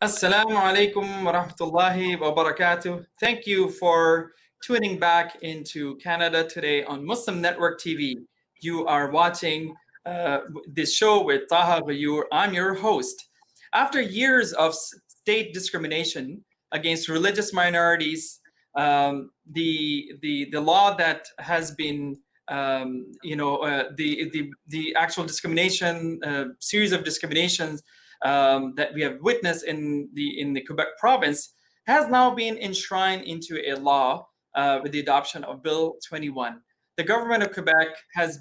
Assalamu alaikum wa rahmatullahi wa barakatuh. Thank you for tuning back into Canada today on Muslim Network TV. You are watching this show with Taha Ghayur. I'm your host. After years of state discrimination against religious minorities, the law that has been the actual discrimination series of discriminations that we have witnessed in the Quebec province has now been enshrined into a law with the adoption of Bill 21. The government of Quebec has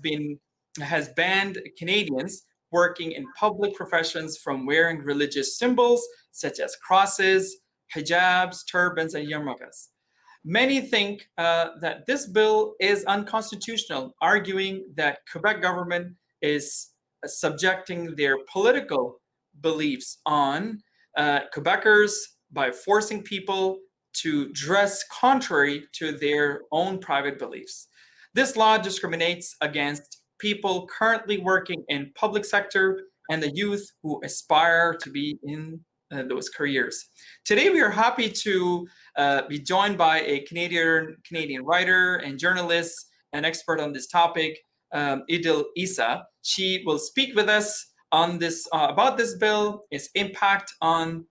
banned Canadians working in public professions from wearing religious symbols such as crosses, hijabs, turbans, and yarmulkes. Many think that this bill is unconstitutional, arguing that Quebec government is subjecting their political beliefs on Quebecers by forcing people to dress contrary to their own private beliefs. This law discriminates against people currently working in public sector and the youth who aspire to be in those careers. Today, we are happy to be joined by a Canadian writer and journalist, an expert on this topic, Idil Issa. She will speak with us on this about this bill, its impact on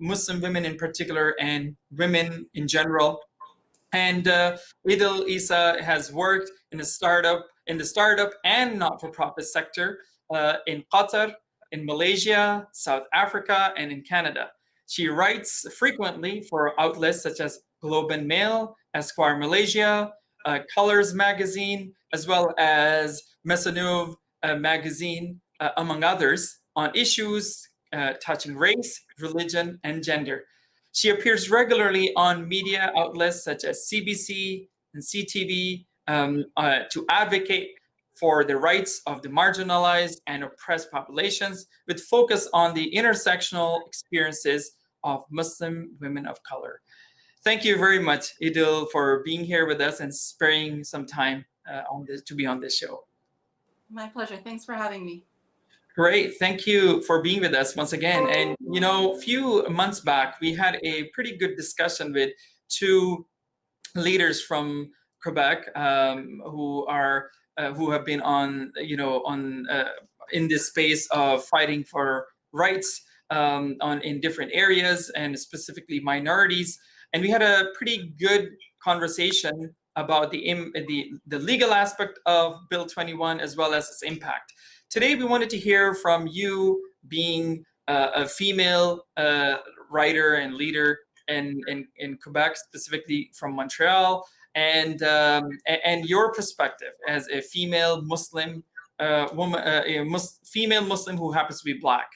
Muslim women in particular and women in general. And Idil Issa has worked in the startup and not-for-profit sector in Qatar, in Malaysia, South Africa, and in Canada. She writes frequently for outlets such as Globe and Mail, Esquire Malaysia, Colors Magazine, as well as Maisonneuve Magazine, among others, on issues touching race, religion, and gender. She appears regularly on media outlets such as CBC and CTV to advocate for the rights of the marginalized and oppressed populations, with focus on the intersectional experiences of Muslim women of color. Thank you very much, Idil, for being here with us and sparing some time to be on this show. My pleasure. Thanks for having me. Great. Thank you for being with us once again. And, a few months back, we had a pretty good discussion with two leaders from Quebec who have been in this space of fighting for rights in different areas and specifically minorities. And we had a pretty good conversation about the legal aspect of Bill 21 as well as its impact. Today, we wanted to hear from you, being a female writer and leader in Quebec, specifically from Montreal, and your perspective as a female Muslim woman, female Muslim who happens to be Black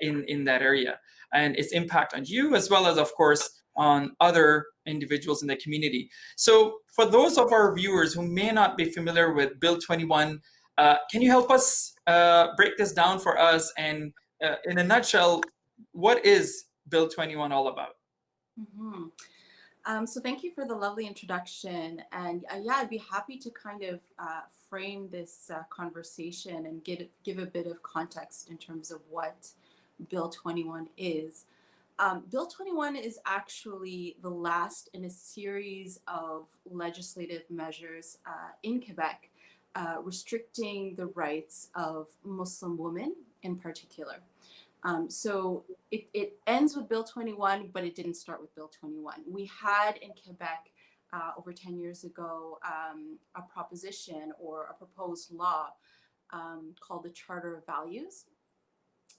in that area, and its impact on you, as well as, of course, on other individuals in the community. So for those of our viewers who may not be familiar with Bill 21, can you help us break this down for us? And in a nutshell, what is Bill 21 all about? So thank you for the lovely introduction. And yeah, I'd be happy to kind of frame this conversation and give a bit of context in terms of what Bill 21 is. Bill 21 is actually the last in a series of legislative measures in Quebec restricting the rights of Muslim women in particular. So it ends with Bill 21, but it didn't start with Bill 21. We had in Quebec over 10 years ago a proposition or a proposed law called the Charter of Values.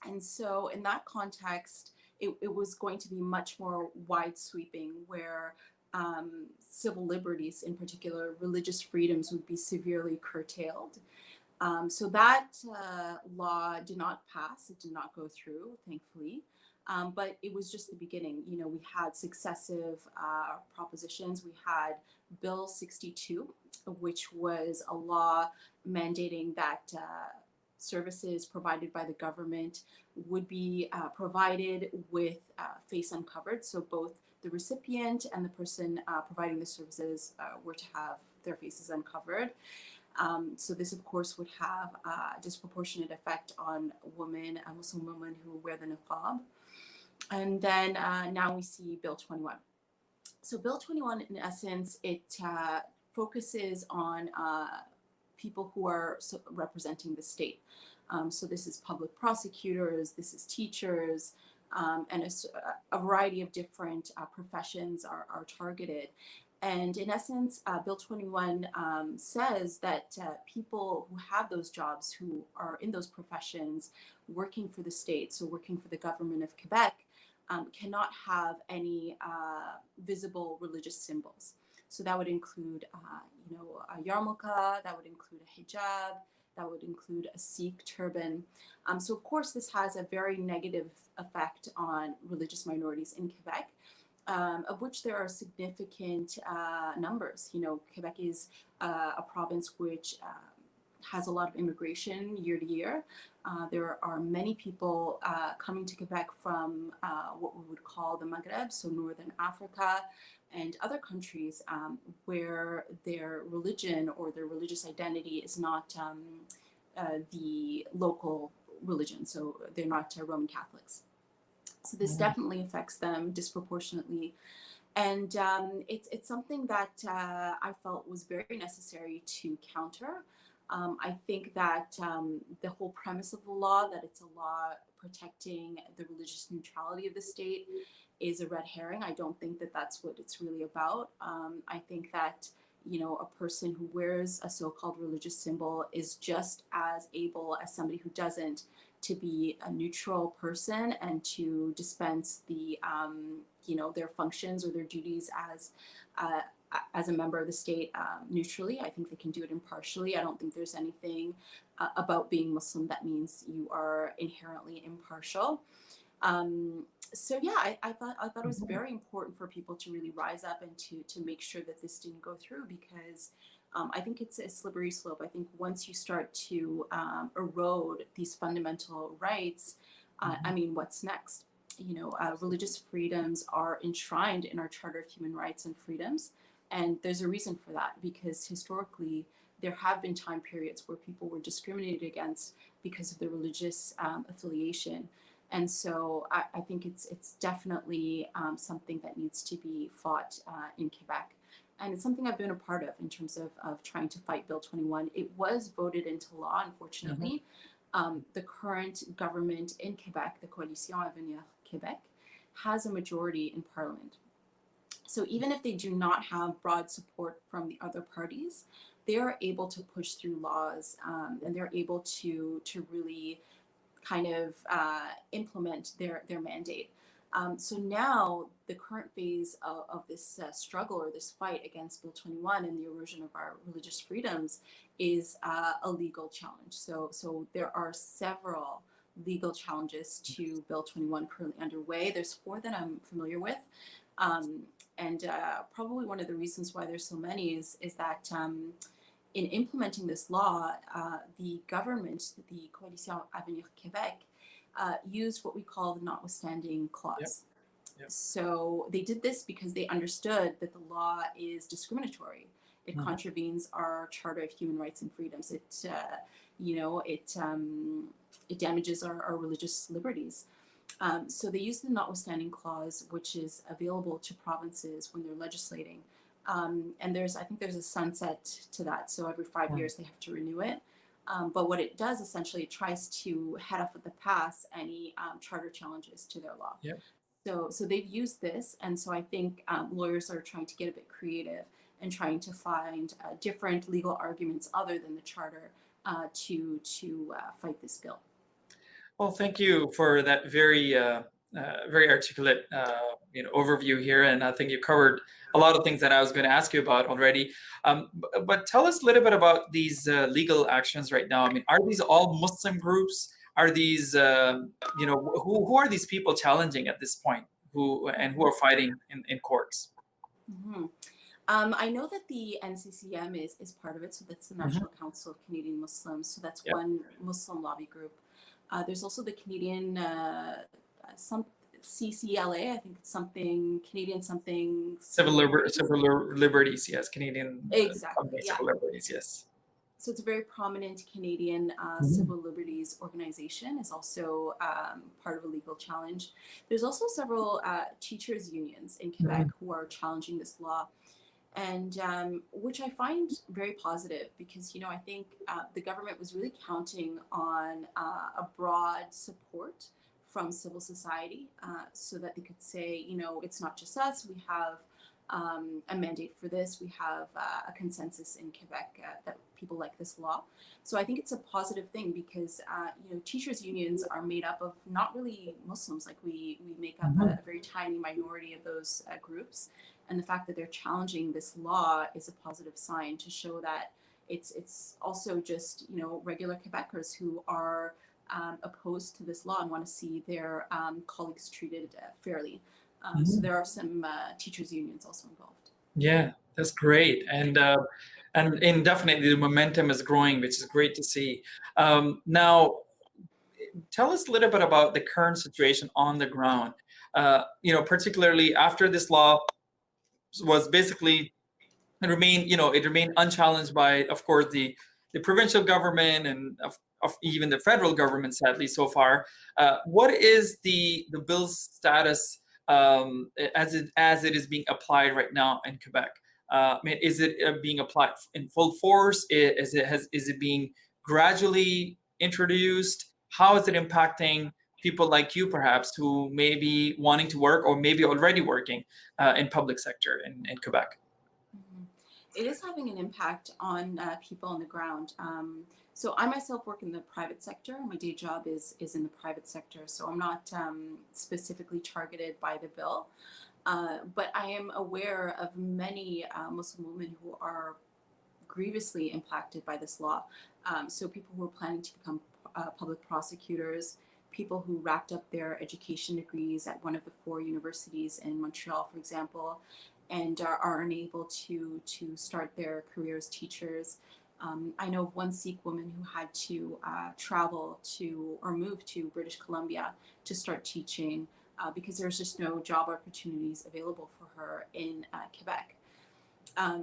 And so in that context, it was going to be much more wide sweeping, where civil liberties, in particular religious freedoms, would be severely curtailed. So that law did not pass. It did not go through, thankfully. But it was just the beginning. We had successive propositions. We had Bill 62, which was a law mandating that services provided by the government would be provided with face uncovered. So both the recipient and the person providing the services were to have their faces uncovered. So this, of course, would have a disproportionate effect on women, Muslim women who wear the niqab. And then now we see Bill 21. So Bill 21, in essence, it focuses on people who are representing the state. So this is public prosecutors, this is teachers, and a variety of different professions are targeted. And in essence, Bill 21 says that people who have those jobs, who are in those professions, working for the state, so working for the government of Quebec, cannot have any visible religious symbols. So that would include, a yarmulke, that would include a hijab, that would include a Sikh turban. So of course, this has a very negative effect on religious minorities in Quebec, of which there are significant numbers. Quebec is a province which has a lot of immigration year to year. There are many people coming to Quebec from what we would call the Maghreb, so Northern Africa, and other countries where their religion or their religious identity is not the local religion, so they're not Roman Catholics. So this definitely affects them disproportionately. And it's something that I felt was very necessary to counter. I think that the whole premise of the law, that it's a law protecting the religious neutrality of the state, is a red herring. I don't think that that's what it's really about. I think that, a person who wears a so-called religious symbol is just as able as somebody who doesn't to be a neutral person and to dispense the, their functions or their duties as a member of the state neutrally. I think they can do it impartially. I don't think there's anything about being Muslim that means you are inherently impartial. So yeah, I thought it was very important for people to really rise up and to make sure that this didn't go through, because I think it's a slippery slope. I think once you start to erode these fundamental rights, I mean, what's next? Religious freedoms are enshrined in our Charter of Human Rights and Freedoms. And there's a reason for that, because historically, there have been time periods where people were discriminated against because of their religious affiliation. And so I think it's definitely something that needs to be fought in Quebec. And it's something I've been a part of in terms of trying to fight Bill 21. It was voted into law, unfortunately. The current government in Quebec, the Coalition Avenir Québec, has a majority in Parliament. So even if they do not have broad support from the other parties, they are able to push through laws, and they're able to really kind of implement their mandate. So now the current phase of this struggle or this fight against Bill 21 and the erosion of our religious freedoms is a legal challenge. So there are several legal challenges to Bill 21 currently underway. There's 4 that I'm familiar with. And probably one of the reasons why there's so many is that in implementing this law, the government, the Coalition Avenir Québec, used what we call the notwithstanding clause. Yep. So they did this because they understood that the law is discriminatory. It contravenes our Charter of Human Rights and Freedoms. It damages our religious liberties. So they use the notwithstanding clause, which is available to provinces when they're legislating. And I think there's a sunset to that. So every 5 years they have to renew it. But what it does, essentially, it tries to head off at the pass any charter challenges to their law. Yep. So they've used this. And so I think lawyers are trying to get a bit creative and trying to find different legal arguments other than the charter to fight this bill. Well, thank you for that very articulate overview here, and I think you covered a lot of things that I was going to ask you about already. But tell us a little bit about these legal actions right now. I mean, are these all Muslim groups? Are these who are these people challenging at this point? Who are fighting in courts? Mm-hmm. I know that the NCCM is part of it, so that's the National Council of Canadian Muslims. So that's one Muslim lobby group. There's also the Canadian some CCLA. I think it's something Canadian something civil liberties. Yes, Canadian exactly. civil liberties. Yes. So it's a very prominent Canadian Mhm. civil liberties organization. Is also part of a legal challenge. There's also several teachers unions in Quebec Mhm. who are challenging this law, and which I find very positive because I think the government was really counting on a broad support from civil society so that they could say, it's not just us. We have a mandate for this. We have a consensus in Quebec that people like this law. So I think it's a positive thing because teachers unions are made up of not really Muslims. Like we make up Mhm. a very tiny minority of those groups, and the fact that they're challenging this law is a positive sign to show that it's also just regular Quebecers who are opposed to this law and want to see their colleagues treated fairly. So Mhm. there are some teachers unions also involved. Yeah, that's great, and definitely the momentum is growing, which is great to see. Now, tell us a little bit about the current situation on the ground. Particularly after this law was basically it remained unchallenged by, of course, the provincial government and of even the federal government, sadly, so far. What is the bill's status as it is being applied right now in Quebec? I mean, is it being applied in full force? Is it being gradually introduced? How is it impacting people like you, perhaps, who may be wanting to work or maybe already working in public sector in Quebec? Mhm. It is having an impact on people on the ground. So I myself work in the private sector. My day job is in the private sector, so I'm not specifically targeted by the bill. But I am aware of many Muslim women who are grievously impacted by this law. So people who are planning to become public prosecutors, people who wrapped up their education degrees at one of the four universities in Montreal, for example, and are unable to start their career as teachers. I know of one Sikh woman who had to travel to or move to British Columbia to start teaching because there's just no job opportunities available for her in Quebec.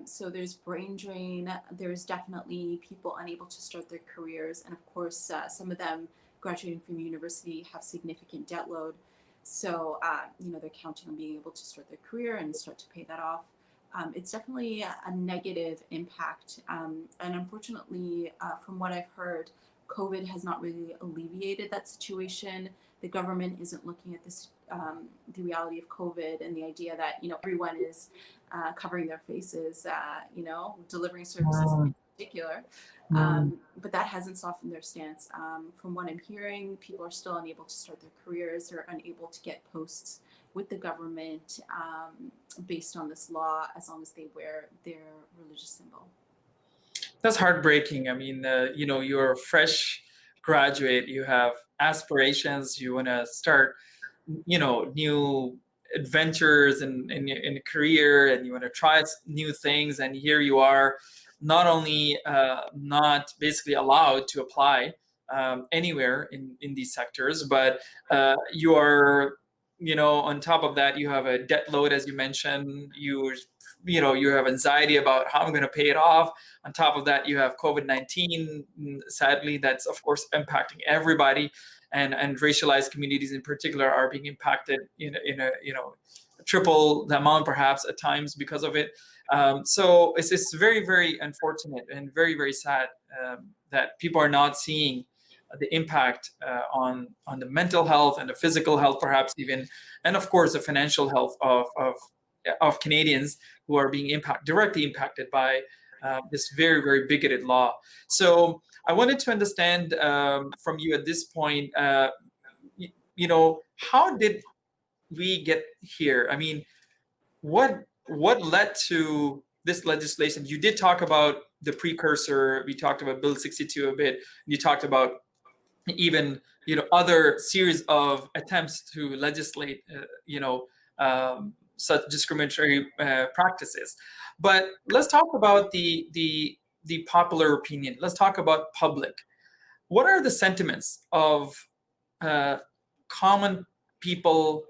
So there's brain drain. There's definitely people unable to start their careers, and of course, some of them graduating from university have significant debt load. So they're counting on being able to start their career and start to pay that off. It's definitely a negative impact, and unfortunately, from what I've heard, COVID has not really alleviated that situation. The government isn't looking at this, the reality of COVID, and the idea that everyone is covering their faces, delivering services in particular. Mm. But that hasn't softened their stance. From what I'm hearing, people are still unable to start their careers. They're unable to get posts with the government based on this law as long as they wear their religious symbol. That's heartbreaking. I mean, you're a fresh graduate, you have aspirations, you want to start, new adventures in a career, and you want to try new things, and here you are, not only not basically allowed to apply anywhere in these sectors, but you are, on top of that, you have a debt load, as you mentioned. You have anxiety about how I'm going to pay it off. On top of that, you have COVID-19. Sadly, that's of course impacting everybody, and racialized communities in particular are being impacted in a triple the amount perhaps at times because of it. So it's very, very unfortunate and very, very sad that people are not seeing the impact on the mental health and the physical health, perhaps even, and of course the financial health of Canadians who are being directly impacted by this very, very bigoted law. So I wanted to understand from you at this point, how did we get here? I mean, what led to this legislation? You did talk about the precursor. We talked about Bill 62 a bit. You talked about even other series of attempts to legislate such discriminatory practices. But let's talk about the popular opinion. Let's talk about public. What are the sentiments of uh, common people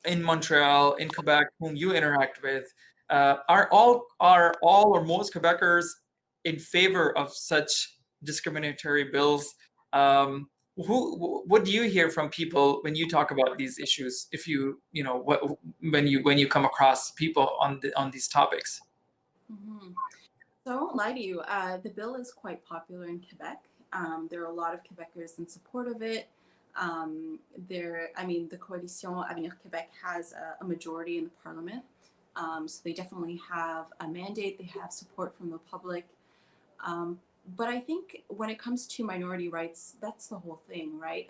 in Montreal, in Quebec, whom you interact with? Are all or most Quebecers in favor of such discriminatory bills. What do you hear from people when you talk about these issues? If when you come across people on these topics? Mm-hmm. So I won't lie to you. The bill is quite popular in Quebec. There are a lot of Quebecers in support of it. The Coalition Avenir Québec has a majority in the parliament. So they definitely have a mandate. They have support from the public. But I think when it comes to minority rights, that's the whole thing, right?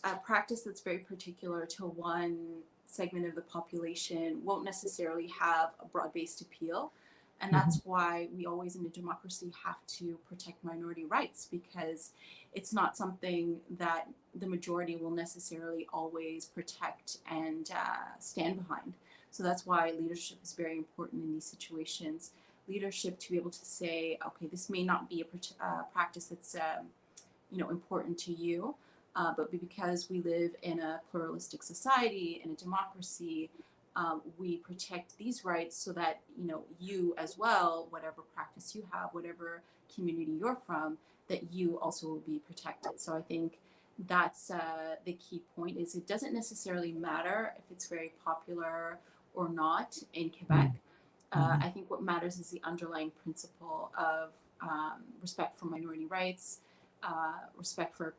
A practice that's very particular to one segment of the population won't necessarily have a broad-based appeal. And that's why we always in a democracy have to protect minority rights, because it's not something that the majority will necessarily always protect and stand behind. So that's why leadership is very important in these situations. Leadership to be able to say, okay, this may not be a practice that's important to you, but because we live in a pluralistic society, in a democracy, we protect these rights so that you as well, whatever practice you have, whatever community you're from, that you also will be protected. So I think that's the key point. Is it doesn't necessarily matter if it's very popular or not in Quebec. I think what matters is the underlying principle of respect for minority rights, respect for a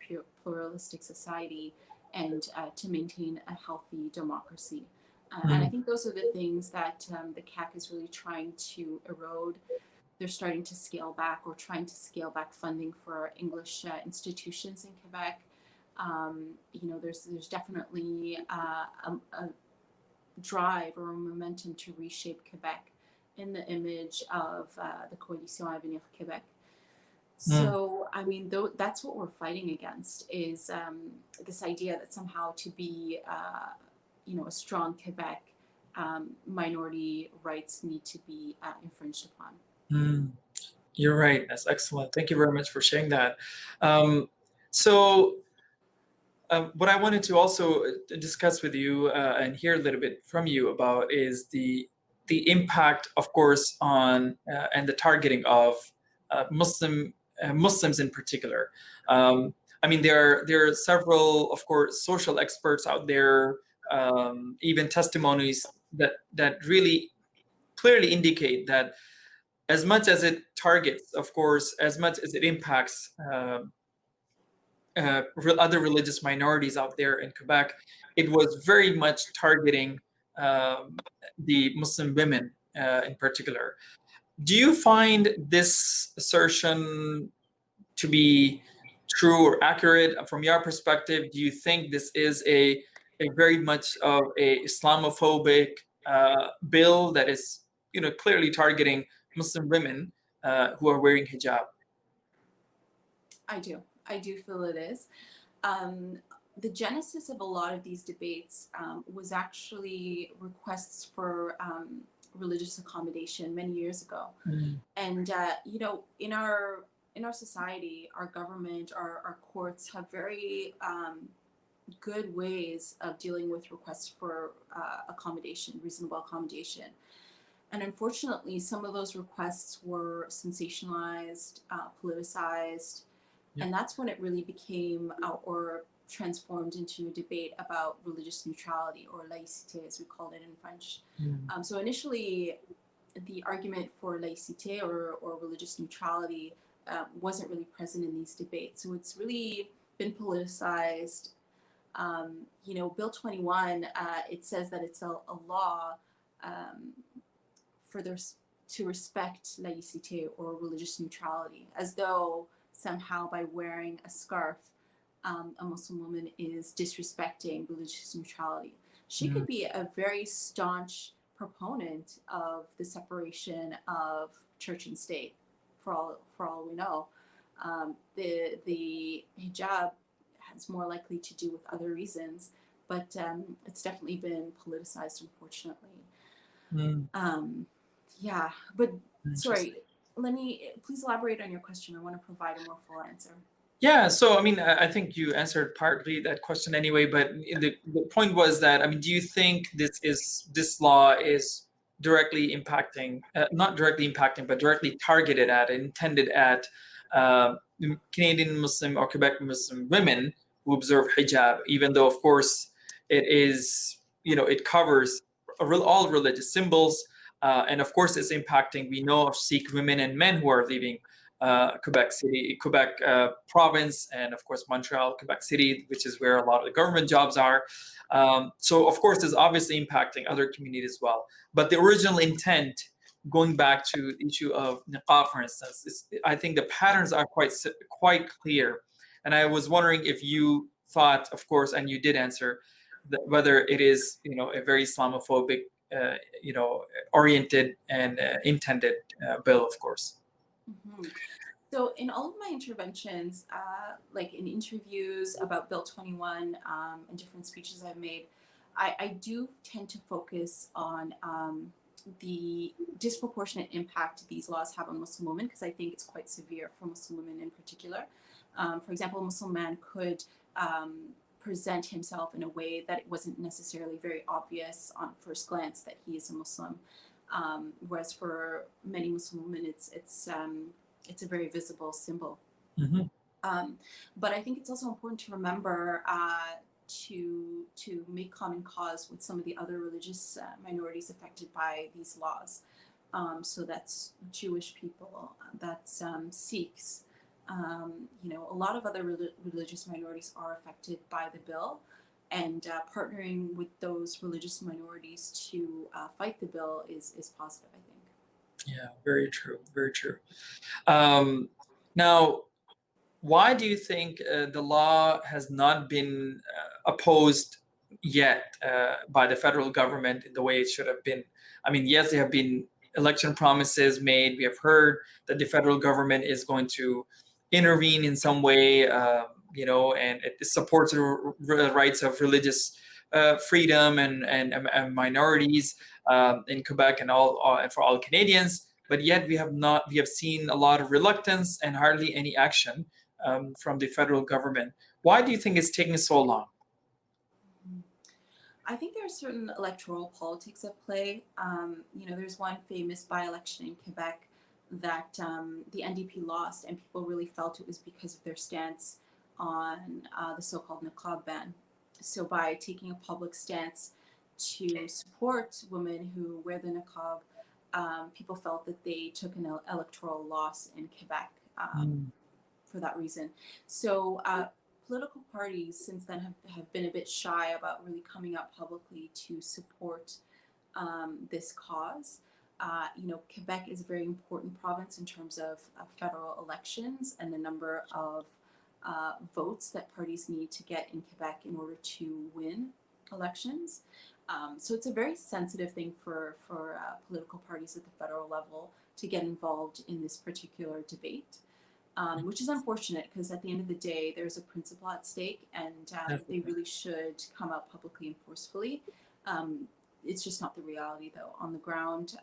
pluralistic society, and to maintain a healthy democracy. And I think those are the things that the CAQ is really trying to erode. They're starting to scale back, or trying to scale back funding for English institutions in Quebec. There's definitely a drive or a momentum to reshape Quebec in the image of the Coalition Avenir Québec. So, that's what we're fighting against, is this idea that somehow to be, a strong Quebec, minority rights need to be infringed upon. You're right. That's excellent. Thank you very much for sharing that. What I wanted to also discuss with you and hear a little bit from you about is the impact, of course, on and the targeting of Muslims in particular. There are several, of course, social experts out there, even testimonies that really clearly indicate that as much as it targets, of course, as much as it impacts other religious minorities out there in Quebec, it was very much targeting the Muslim women in particular. Do you find this assertion to be true or accurate from your perspective? Do you think this is a very much of a Islamophobic bill that is clearly targeting Muslim women who are wearing hijab? I do feel it is. The genesis of a lot of these debates was actually requests for religious accommodation many years ago. And in our society, our government, our courts have very good ways of dealing with requests for accommodation, reasonable accommodation. And unfortunately, some of those requests were sensationalized, politicized, and that's when it really became or transformed into a debate about religious neutrality, or laïcité, as we call it in French. So initially, the argument for laïcité or religious neutrality wasn't really present in these debates. So it's really been politicized. Bill 21, it says that it's a law to respect laïcité or religious neutrality, as though somehow by wearing a scarf, a Muslim woman is disrespecting religious neutrality. She could be a very staunch proponent of the separation of church and state, for all we know. The hijab has more likely to do with other reasons, but it's definitely been politicized, unfortunately. But sorry, please elaborate on your question. I want to provide a more full answer. Yeah, so I think you answered partly that question anyway, but the point was that, do you think this law is directly impacting, not directly impacting, but directly targeted at, intended at Canadian Muslim or Quebec Muslim women who observe hijab, even though, of course, it is, it covers all religious symbols. And of course, it's impacting, we know of Sikh women and men who are leaving Quebec City, Quebec province, and of course, Montreal, Quebec City, which is where a lot of the government jobs are. So of course, it's obviously impacting other communities as well. But the original intent, going back to the issue of niqab, for instance, I think the patterns are quite clear. And I was wondering if you thought, of course, and you did answer, that whether it is, a very Islamophobic, oriented and intended bill, of course. Mm-hmm. So in all of my interventions, like in interviews about Bill 21 and different speeches I've made, I do tend to focus on the disproportionate impact these laws have on Muslim women, because I think it's quite severe for Muslim women in particular. For example, a Muslim man could present himself in a way that it wasn't necessarily very obvious on first glance that he is a Muslim, whereas for many Muslim women, it's a very visible symbol. Mm-hmm. But I think it's also important to remember to make common cause with some of the other religious minorities affected by these laws. So that's Jewish people, that's Sikhs. A lot of other religious minorities are affected by the bill, and partnering with those religious minorities to fight the bill is positive, I think. Yeah, very true, very true. Now, why do you think the law has not been opposed yet by the federal government in the way it should have been? I mean, yes, there have been election promises made. We have heard that the federal government is going to intervene in some way, and it supports the rights of religious freedom and minorities in Quebec and and for all Canadians. But yet we have seen a lot of reluctance and hardly any action from the federal government. Why do you think it's taking so long? I think there are certain electoral politics at play. There's one famous by-election in Quebec that the NDP lost, and people really felt it was because of their stance on the so-called niqab ban. So by taking a public stance to support women who wear the niqab, people felt that they took an electoral loss in Quebec for that reason. So political parties since then have been a bit shy about really coming out publicly to support this cause. Quebec is a very important province in terms of federal elections and the number of votes that parties need to get in Quebec in order to win elections. So it's a very sensitive thing for political parties at the federal level to get involved in this particular debate, which is unfortunate because at the end of the day, there's a principle at stake, and they really should come out publicly and forcefully. It's just not the reality, though. On the ground,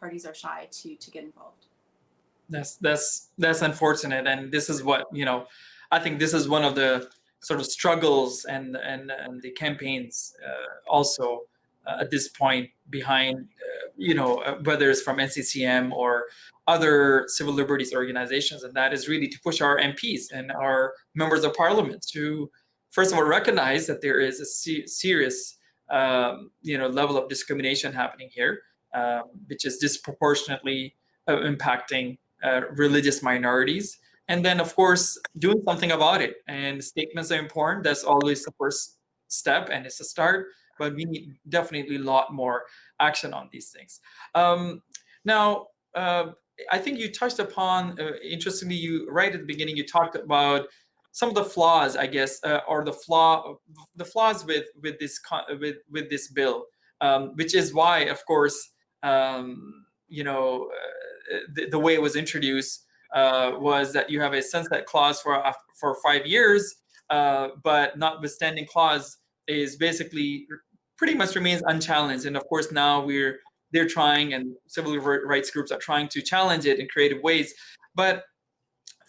parties are shy to get involved. That's unfortunate, and this is what I think this is one of the sort of struggles and the campaigns also at this point behind whether it's from NCCM or other civil liberties organizations, and that is really to push our MPs and our members of parliament to first of all recognize that there is a serious level of discrimination happening here, which is disproportionately impacting religious minorities. And then, of course, doing something about it. And statements are important. That's always the first step, and it's a start. But we need definitely a lot more action on these things. Now, I think you touched upon, interestingly, you right at the beginning, you talked about some of the flaws, I guess, or the flaws with this bill, which is why, of course, the way it was introduced was that you have a sunset clause for 5 years, but notwithstanding clause is basically pretty much remains unchallenged. And of course, now they're trying, and civil rights groups are trying to challenge it in creative ways. But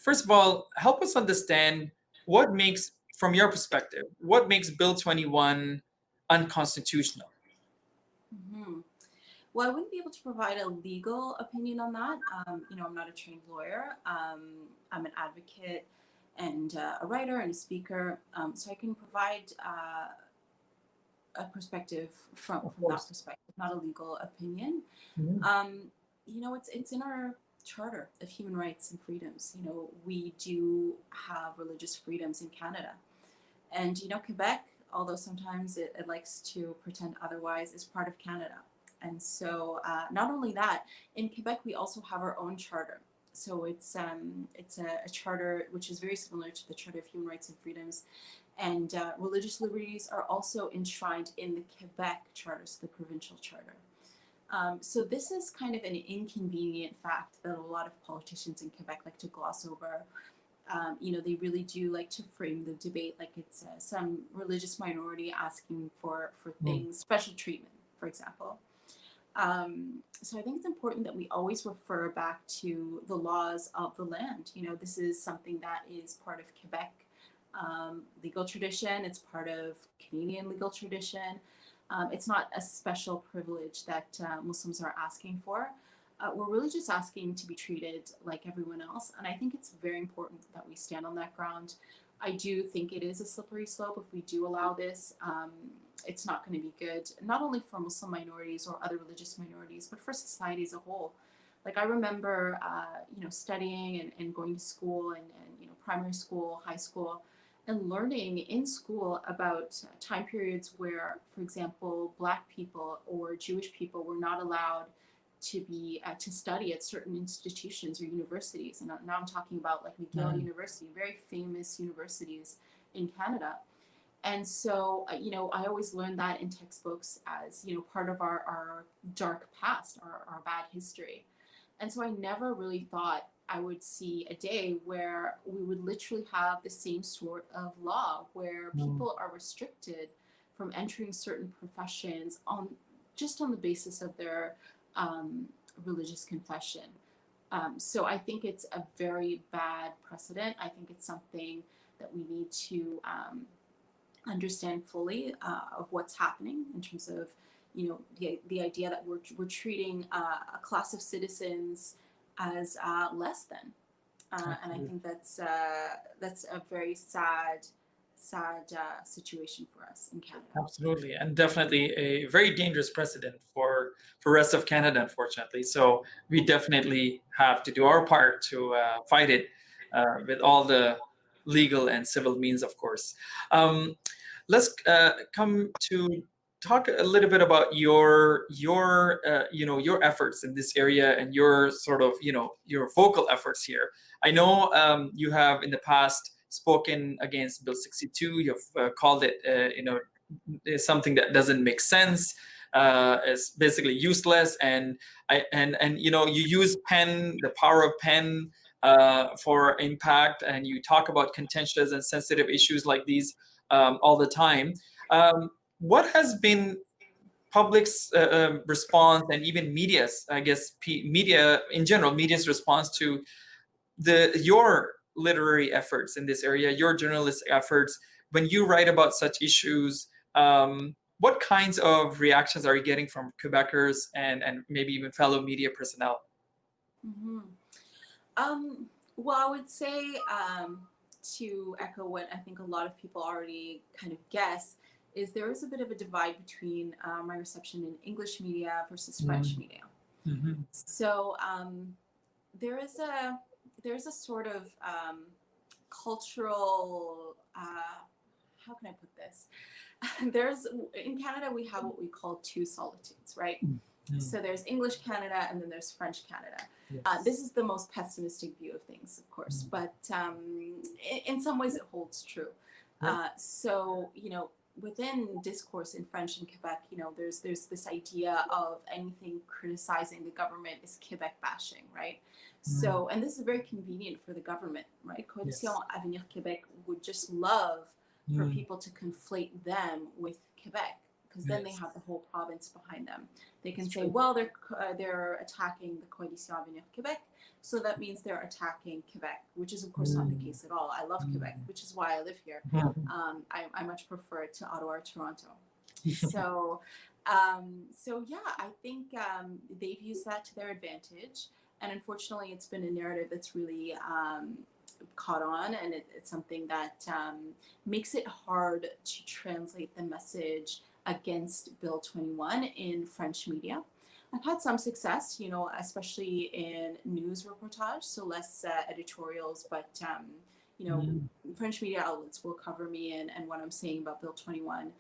first of all, help us understand what makes, from your perspective, what makes Bill 21 unconstitutional? Mm-hmm. Well, I wouldn't be able to provide a legal opinion on that. I'm not a trained lawyer. I'm an advocate and a writer and a speaker. So I can provide a perspective from that perspective, not a legal opinion. It's in our Charter of Human Rights and Freedoms. We do have religious freedoms in Canada. And, Quebec, although sometimes it likes to pretend otherwise, is part of Canada. And so not only that, in Quebec, we also have our own charter. So it's a charter which is very similar to the Charter of Human Rights and Freedoms. And religious liberties are also enshrined in the Quebec Charter, so the provincial charter. So this is kind of an inconvenient fact that a lot of politicians in Quebec like to gloss over. They really do like to frame the debate like it's some religious minority asking for things, special treatment, for example. So I think it's important that we always refer back to the laws of the land. This is something that is part of Quebec legal tradition. It's part of Canadian legal tradition. It's not a special privilege that Muslims are asking for. We're really just asking to be treated like everyone else. And I think it's very important that we stand on that ground. I do think it is a slippery slope. If we do allow this, it's not going to be good, not only for Muslim minorities or other religious minorities, but for society as a whole. Like I remember, studying and going to school and primary school, high school, and learning in school about time periods where, for example, Black people or Jewish people were not allowed to be to study at certain institutions or universities. And now I'm talking about like McGill University, very famous universities in Canada. And so, I always learned that in textbooks as, part of our dark past, our bad history. And so I never really thought I would see a day where we would literally have the same sort of law where people are restricted from entering certain professions on the basis of their religious confession. So I think it's a very bad precedent. I think it's something that we need to understand fully of what's happening in terms of, the idea that we're treating a class of citizens as less than, and I think that's a very sad situation for us in Canada. Absolutely, and definitely a very dangerous precedent for rest of Canada, unfortunately. So we definitely have to do our part to fight it with all the legal and civil means, of course. Let's come to talk a little bit about your efforts in this area and your sort of your vocal efforts here. I know you have in the past spoken against Bill 62. You've called it something that doesn't make sense. It's basically useless, and you use pen, the power of pen for impact, and you talk about contentious and sensitive issues like these all the time. What has been public's response, and even media's, I guess, media in general, media's response to your literary efforts in this area, your journalistic efforts, when you write about such issues? What kinds of reactions are you getting from Quebecers and maybe even fellow media personnel? Well, I would say, to echo what I think a lot of people already kind of guess, is there is a bit of a divide between my reception in English media versus French media. So there is a sort of cultural, how can I put this? In Canada, we have what we call two solitudes, right? So there's English Canada and then there's French Canada. Yes. This is the most pessimistic view of things, of course, but in some ways it holds true. So, within discourse in French in Quebec, there's this idea of anything criticizing the government is Quebec bashing, right? So, and this is very convenient for the government, right? Coalition Avenir Québec would just love for people to conflate them with Quebec, because then they have the whole province behind them. They can say, well, they're attacking the Coalition Avenir Québec, so that means they're attacking Quebec, which is of course not the case at all. I love Quebec, which is why I live here. I much prefer it to Ottawa or Toronto. So So yeah, I think they've used that to their advantage, and unfortunately, it's been a narrative that's really caught on, and it's something that makes it hard to translate the message against Bill 21 in French media. I've had some success, you know, especially in news reportage, so less editorials, but you know, Mm. French media outlets will cover me and what I'm saying about Bill 21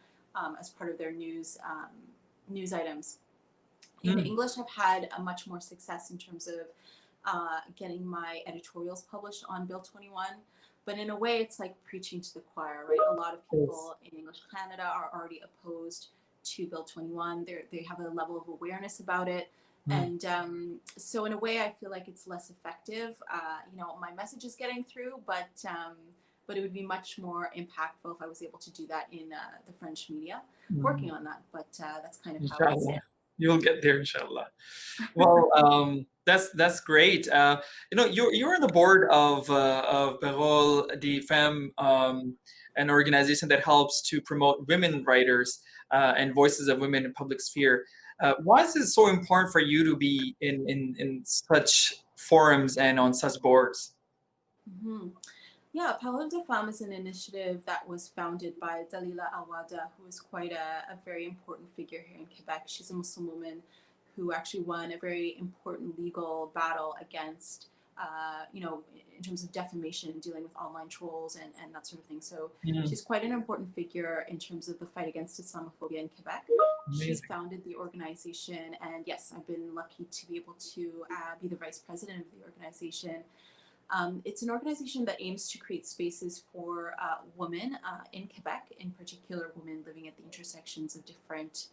as part of their news items. In Mm. English, I've had a much more success in terms of getting my editorials published on Bill 21. But in a way, it's like preaching to the choir, right? A lot of Yes. people in English Canada are already opposed to Bill 21. They have a level of awareness about it. Mm. And so, in a way, I feel like it's less effective. You know, my message is getting through, but it would be much more impactful if I was able to do that in the French media. Working Mm. on that, but that's kind of how I see Inshallah. it. You'll get there, inshallah. Well, that's great. You know, you're on the board of Parole des Femmes, an organization that helps to promote women writers and voices of women in public sphere. Why is it so important for you to be in such forums and on such boards? Mhm. Yeah, Parole de Femmes is an initiative that was founded by Dalila Alwada, who is quite a very important figure here in Quebec. She's a Muslim woman who actually won a very important legal battle against, you know, in terms of defamation, dealing with online trolls and that sort of thing. So Mm. she's quite an important figure in terms of the fight against Islamophobia in Quebec. She Amazing. founded the organization, and yes, I've been lucky to be able to be the vice president of the organization. It's an organization that aims to create spaces for women in Quebec, in particular women living at the intersections of different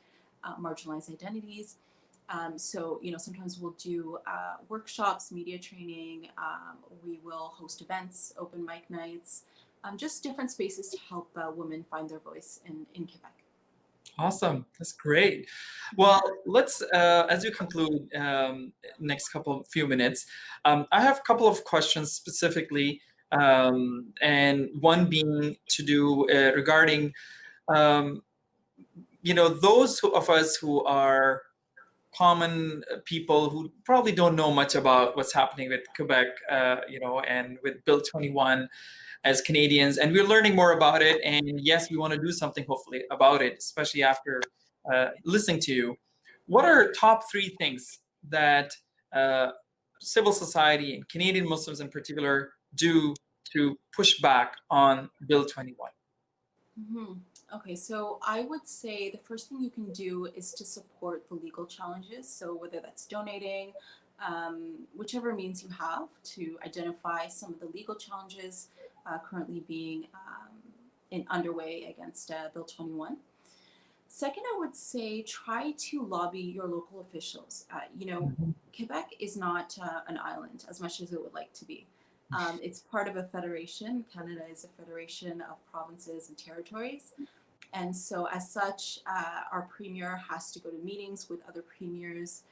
marginalized identities. So, you know, sometimes we'll do workshops, media training. We will host events, open mic nights, just different spaces to help women find their voice in Quebec. Awesome. That's great. Well, let's, as you conclude, next few minutes, I have a couple of questions specifically, and one being to do regarding, um, you know, of us who are common people who probably don't know much about what's happening with Quebec, you know, and with Bill 21 as Canadians, and we're learning more about it. And yes, we want to do something hopefully about it, especially after listening to you. What are top three things that uh, civil society and Canadian Muslims in particular do to push back on Bill 21? Mm-hmm. Okay, so I would say the first thing you can do is to support the legal challenges. So whether that's donating, whichever means you have to identify some of the legal challenges currently being underway against Bill 21. Second, I would say try to lobby your local officials. You know, Mhm. Quebec is not an island as much as it would like to be. It's part of a federation. Canada is a federation of provinces and territories. And so, as such, our premier has to go to meetings with other premiers.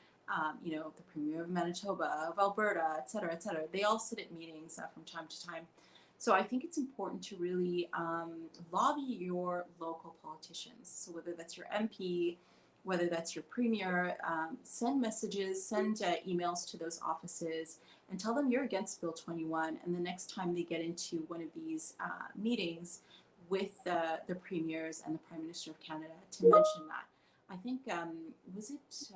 You know, the premier of Manitoba, of Alberta, et cetera, et cetera. They all sit at meetings from time to time. So I think it's important to really lobby your local politicians. So whether that's your MP, whether that's your premier, send messages, send emails to those offices, and tell them you're against Bill 21. And the next time they get into one of these meetings with the premiers and the Prime Minister of Canada, to mention that. I think was it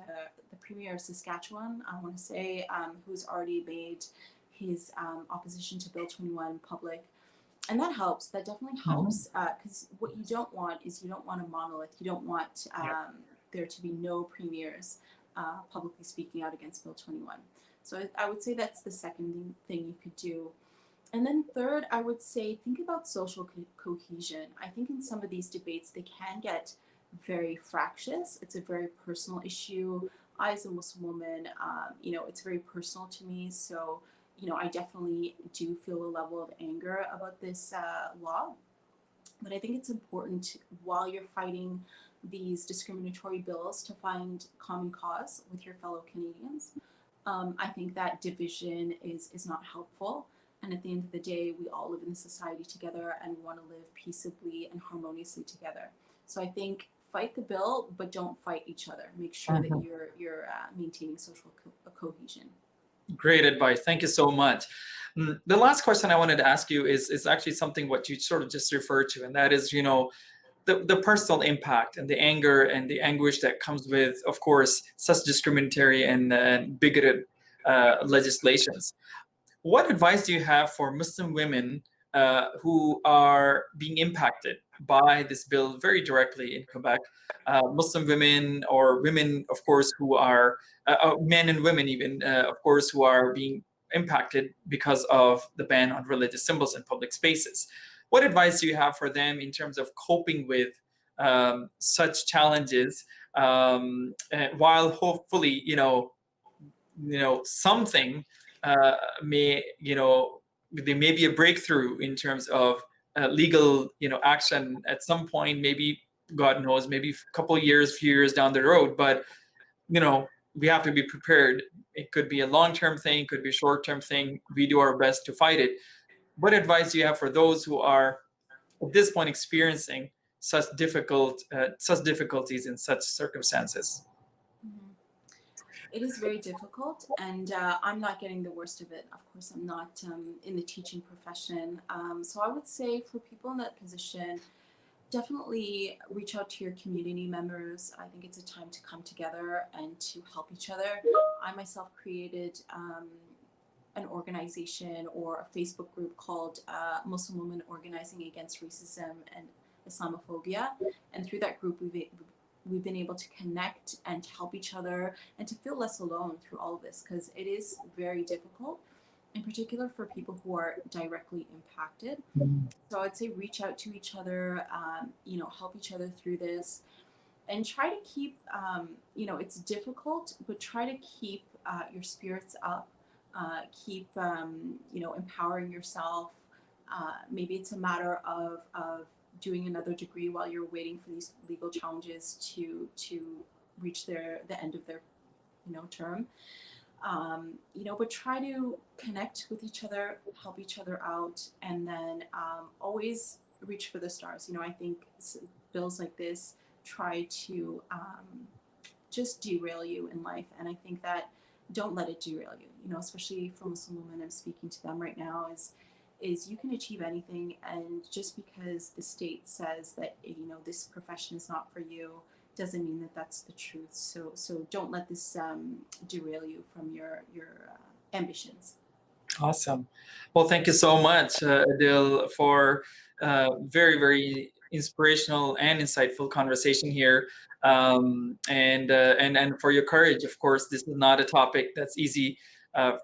the premier of Saskatchewan? I want to say who's already made his opposition to Bill 21 public, and that helps. That definitely Mhm. helps because what you don't want is you don't want a monolith. You don't want Yeah. there to be no premiers publicly speaking out against Bill 21. So I would say that's the second thing you could do. And then third, I would say think about social cohesion. I think in some of these debates, they can get very fractious. It's a very personal issue. I, as a Muslim woman, you know, it's very personal to me. So, you know, I definitely do feel a level of anger about this law. But I think it's important while you're fighting these discriminatory bills to find common cause with your fellow Canadians. I think that division is not helpful. And at the end of the day, we all live in a society together and we want to live peaceably and harmoniously together. So I think fight the bill, but don't fight each other. Make sure that you're maintaining social cohesion. Great advice. Thank you so much. The last question I wanted to ask you is actually something what you sort of just referred to, and that is, the personal impact and the anger and the anguish that comes with, of course, such discriminatory and bigoted legislations. What advice do you have for Muslim women who are being impacted by this bill very directly in Quebec? Muslim women, or women, of course, who are men and women even, of course, who are being impacted because of the ban on religious symbols in public spaces. What advice do you have for them in terms of coping with such challenges, while hopefully, something there may be a breakthrough in terms of legal, action at some point, maybe, God knows, maybe a couple of years, few years down the road. But, we have to be prepared. It could be a long-term thing, could be a short-term thing. We do our best to fight it. What advice do you have for those who are at this point experiencing such difficulties in such circumstances? It is very difficult, and I'm not getting the worst of it. Of course, I'm not in the teaching profession. So I would say for people in that position, definitely reach out to your community members. I think it's a time to come together and to help each other. I myself created an organization or a Facebook group called Muslim Women Organizing Against Racism and Islamophobia. And through that group, we've been able to connect and to help each other and to feel less alone through all of this, because it is very difficult, in particular for people who are directly impacted. So I'd say reach out to each other, help each other through this, and try to keep, it's difficult, but try to keep your spirits up, keep, empowering yourself. Maybe it's a matter of doing another degree while you're waiting for these legal challenges to reach the end of their term. But try to connect with each other, help each other out, and then always reach for the stars. I think bills like this try to just derail you in life, and I think that don't let it derail you. Especially for Muslim women, I'm speaking to them right now, is you can achieve anything, and just because the state says that this profession is not for you doesn't mean that that's the truth. So don't let this derail you from your ambitions. Awesome. Well, thank you so much, Idil, for very, very inspirational and insightful conversation here, and for your courage. Of course, this is not a topic that's easy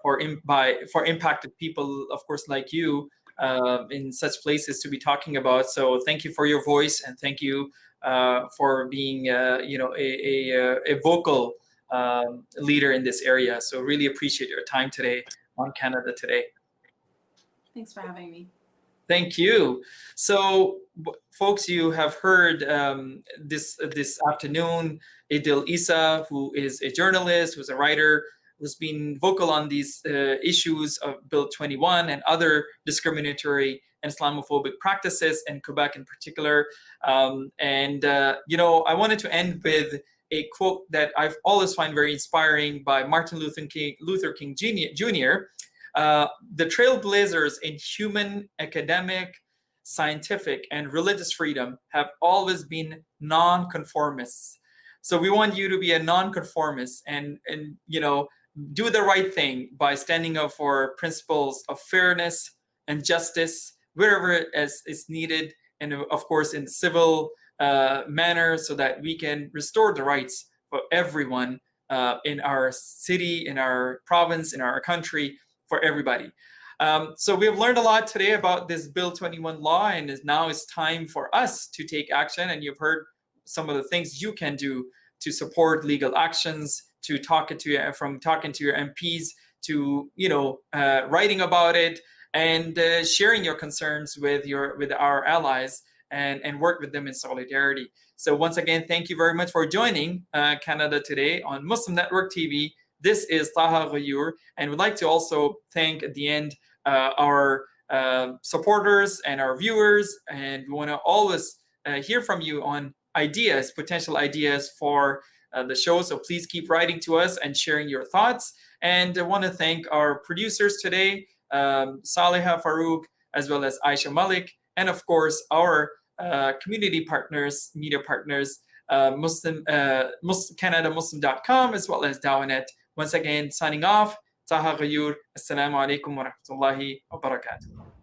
for impacted people, of course, like you, in such places to be talking about. So thank you for your voice, and thank you for being a vocal leader in this area. So really appreciate your time today on Canada Today. Thanks for having me. Thank you. So, folks, you have heard this afternoon Idil Issa, who is a journalist, who's a writer, who's been vocal on these issues of Bill 21 and other discriminatory and Islamophobic practices in Quebec in particular. I wanted to end with a quote that I've always find very inspiring by Martin Luther King Jr. The trailblazers in human, academic, scientific, and religious freedom have always been non-conformists. So we want you to be a non-conformist and do the right thing by standing up for principles of fairness and justice wherever is needed, and of course in civil manner, so that we can restore the rights for everyone in our city, in our province, in our country, for everybody. So we have learned a lot today about this Bill 21 law, and now it's time for us to take action. And you've heard some of the things you can do to support legal actions, talking to your MPs, to writing about it, and sharing your concerns with our allies, and work with them in solidarity. So once again, thank you very much for joining Canada Today on Muslim Network TV. This is Taha Ghayur, and we'd like to also thank at the end our supporters and our viewers, and we want to always hear from you on ideas, potential ideas for the show. So please keep writing to us and sharing your thoughts. And I want to thank our producers today, Saleha Farouk, as well as Aisha Malik, and of course our community partners, media partners, CanadaMuslim.com, as well as Dawanet. Once again, signing off. Taha Ghayur. Assalamu alaikum wa rahmatullahi wa barakatuh.